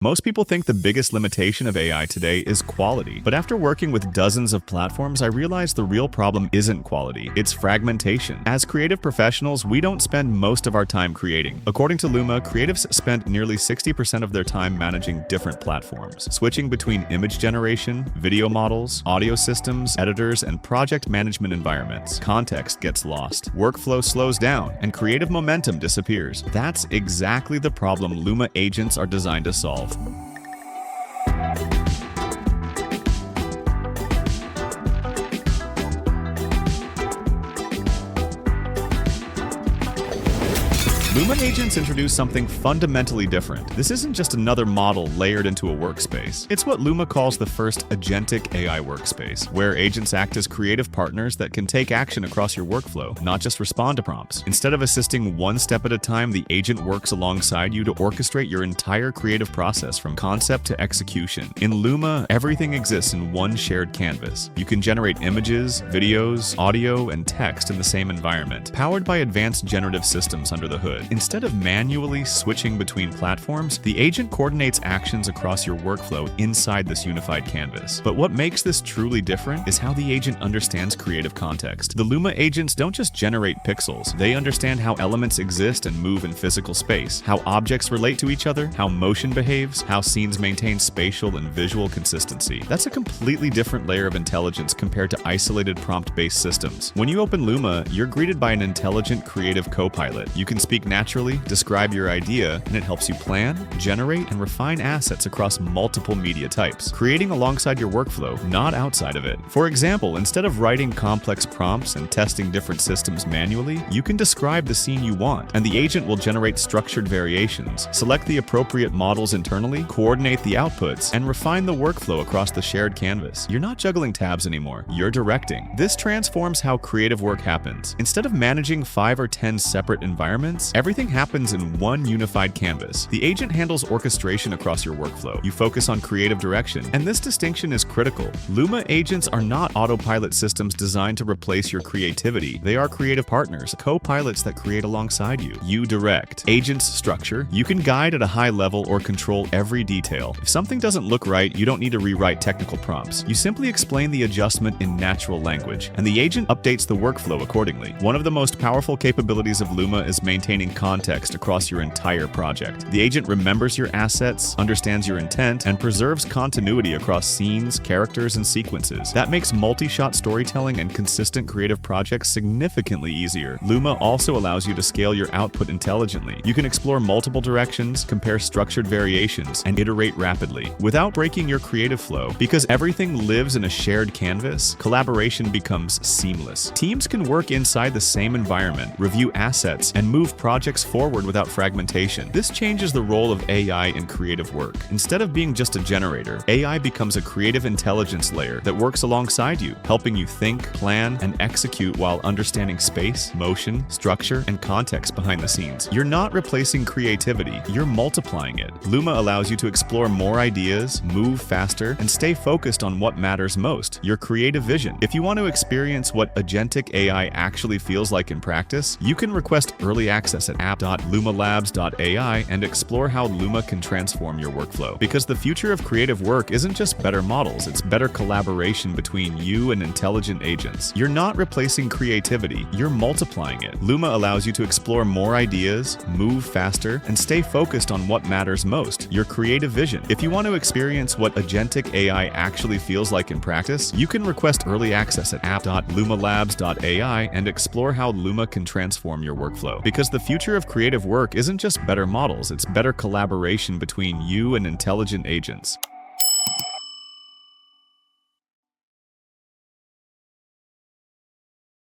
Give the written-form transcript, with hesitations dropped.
Most people think the biggest limitation of AI today is quality, but after working with dozens of platforms, I realized the real problem isn't quality, it's fragmentation. As creative professionals, we don't spend most of our time creating. According to Luma, creatives spend nearly 60% of their time managing different platforms, switching between image generation, video models, audio systems, editors, and project management environments. Context gets lost, workflow slows down, and creative momentum disappears. That's exactly the problem Luma Agents are designed to solve. Luma Agents introduce something fundamentally different. This isn't just another model layered into a workspace. It's what Luma calls the first Agentic AI workspace, where agents act as creative partners that can take action across your workflow, not just respond to prompts. Instead of assisting one step at a time, the agent works alongside you to orchestrate your entire creative process from concept to execution. In Luma, everything exists in one shared canvas. You can generate images, videos, audio, and text in the same environment, powered by advanced generative systems under the hood. Instead of manually switching between platforms, the agent coordinates actions across your workflow inside this unified canvas. But what makes this truly different is how the agent understands creative context. The Luma agents don't just generate pixels, they understand how elements exist and move in physical space, how objects relate to each other, how motion behaves, how scenes maintain spatial and visual consistency. That's a completely different layer of intelligence compared to isolated prompt-based systems. When you open Luma, you're greeted by an intelligent creative co-pilot. You can speak naturally, describe your idea, and it helps you plan, generate, and refine assets across multiple media types, creating alongside your workflow, not outside of it. For example, instead of writing complex prompts and testing different systems manually, you can describe the scene you want, and the agent will generate structured variations, select the appropriate models internally, coordinate the outputs, and refine the workflow across the shared canvas. You're not juggling tabs anymore, you're directing. This transforms how creative work happens. Instead of managing 5 or 10 separate environments, everything happens in one unified canvas. The agent handles orchestration across your workflow. You focus on creative direction, and this distinction is critical. Luma agents are not autopilot systems designed to replace your creativity. They are creative partners, co-pilots that create alongside you. You direct. Agents structure. You can guide at a high level or control every detail. If something doesn't look right, you don't need to rewrite technical prompts. You simply explain the adjustment in natural language, and the agent updates the workflow accordingly. One of the most powerful capabilities of Luma is maintaining context across your entire project. The agent remembers your assets, understands your intent, and preserves continuity across scenes, characters, and sequences. That makes multi-shot storytelling and consistent creative projects significantly easier. Luma also allows you to scale your output intelligently. You can explore multiple directions, compare structured variations, and iterate rapidly without breaking your creative flow. Because everything lives in a shared canvas, collaboration becomes seamless. Teams can work inside the same environment, review assets, and move projects forward without fragmentation. This changes the role of AI in creative work. Instead of being just a generator, AI becomes a creative intelligence layer that works alongside you, helping you think, plan, and execute while understanding space, motion, structure, and context behind the scenes. You're not replacing creativity, you're multiplying it. Luma allows you to explore more ideas, move faster, and stay focused on what matters most, your creative vision. If you want to experience what Agentic AI actually feels like in practice, you can request early access at app.lumalabs.ai and explore how Luma can transform your workflow. Because the future of creative work isn't just better models, it's better collaboration between you and intelligent agents. You're not replacing creativity, you're multiplying it. Luma allows you to explore more ideas, move faster, and stay focused on what matters most, your creative vision. If you want to experience what Agentic AI actually feels like in practice, you can request early access at app.lumalabs.ai and explore how Luma can transform your workflow. Because the future of creative work isn't just better models, it's better collaboration between you and intelligent agents.